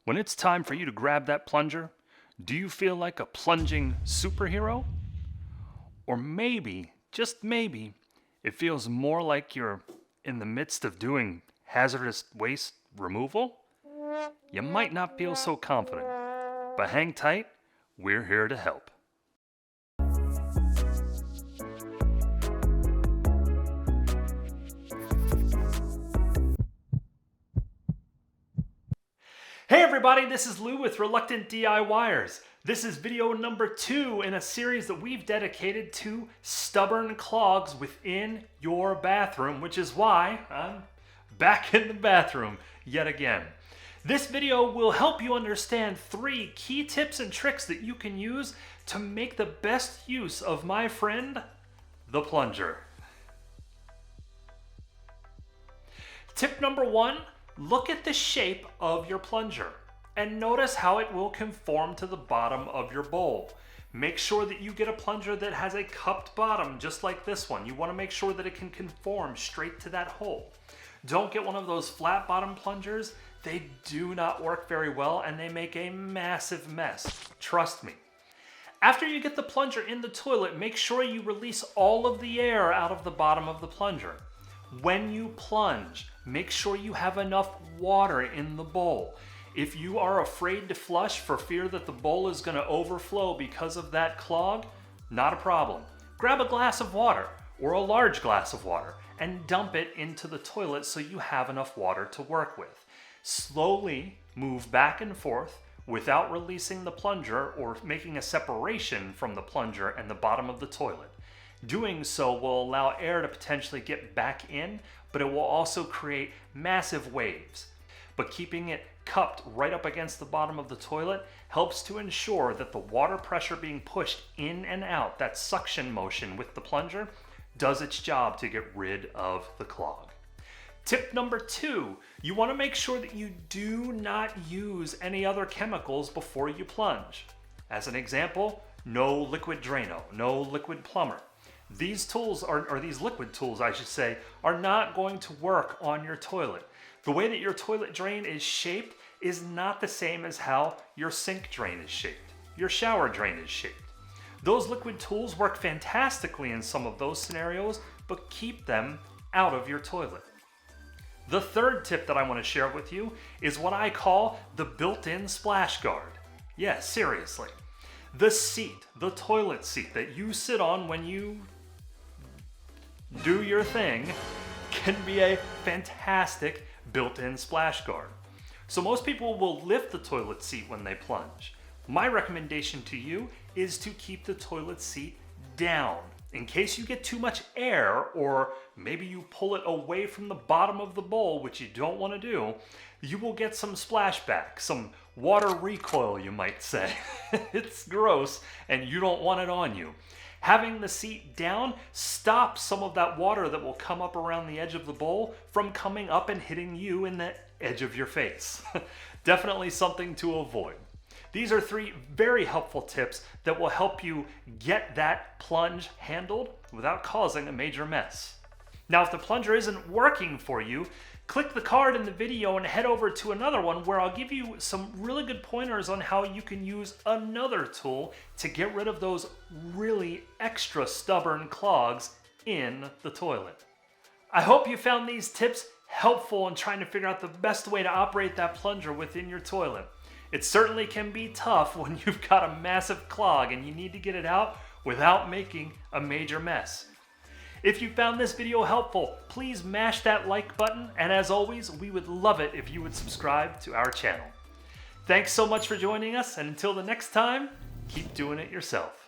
When it's time for you to grab that plunger, do you feel like a plunging superhero? Or maybe, just maybe, it feels more like you're in the midst of doing hazardous waste removal? You might not feel so confident, but hang tight, we're here to help. Hey everybody, this is Lou with Reluctant DIYers. This is video number 2 in a series that we've dedicated to stubborn clogs within your bathroom, which is why I'm back in the bathroom yet again. This video will help you understand 3 key tips and tricks that you can use to make the best use of my friend, the plunger. Tip number 1. Look at the shape of your plunger and notice how it will conform to the bottom of your bowl. Make sure that you get a plunger that has a cupped bottom just like this one. You want to make sure that it can conform straight to that hole. Don't get one of those flat bottom plungers. They do not work very well and they make a massive mess. Trust me. After you get the plunger in the toilet, make sure you release all of the air out of the bottom of the plunger. When you plunge, make sure you have enough water in the bowl. If you are afraid to flush for fear that the bowl is going to overflow because of that clog, not a problem. Grab a glass of water or a large glass of water and dump it into the toilet so you have enough water to work with. Slowly move back and forth without releasing the plunger or making a separation from the plunger and the bottom of the toilet. Doing so will allow air to potentially get back in, but it will also create massive waves. But keeping it cupped right up against the bottom of the toilet helps to ensure that the water pressure being pushed in and out, that suction motion with the plunger, does its job to get rid of the clog. Tip number 2, you want to make sure that you do not use any other chemicals before you plunge. As an example, no liquid Drano, no liquid plumber. These tools, or these liquid tools I should say, are not going to work on your toilet. The way that your toilet drain is shaped is not the same as how your sink drain is shaped, your shower drain is shaped. Those liquid tools work fantastically in some of those scenarios, but keep them out of your toilet. The third tip that I want to share with you is what I call the built-in splash guard. Yeah, seriously. The seat, the toilet seat that you sit on when you do your thing can be a fantastic built-in splash guard. So most people will lift the toilet seat when they plunge. My recommendation to you is to keep the toilet seat down. In case you get too much air, or maybe you pull it away from the bottom of the bowl, which you don't want to do, you will get some splashback, some water recoil, you might say. It's gross, and you don't want it on you. Having the seat down stops some of that water that will come up around the edge of the bowl from coming up and hitting you in the edge of your face. Definitely something to avoid. These are 3 very helpful tips that will help you get that plunge handled without causing a major mess. Now, if the plunger isn't working for you, click the card in the video and head over to another one where I'll give you some really good pointers on how you can use another tool to get rid of those really extra stubborn clogs in the toilet. I hope you found these tips helpful in trying to figure out the best way to operate that plunger within your toilet. It certainly can be tough when you've got a massive clog and you need to get it out without making a major mess. If you found this video helpful, please mash that like button, and as always, we would love it if you would subscribe to our channel. Thanks so much for joining us, and until the next time, keep doing it yourself.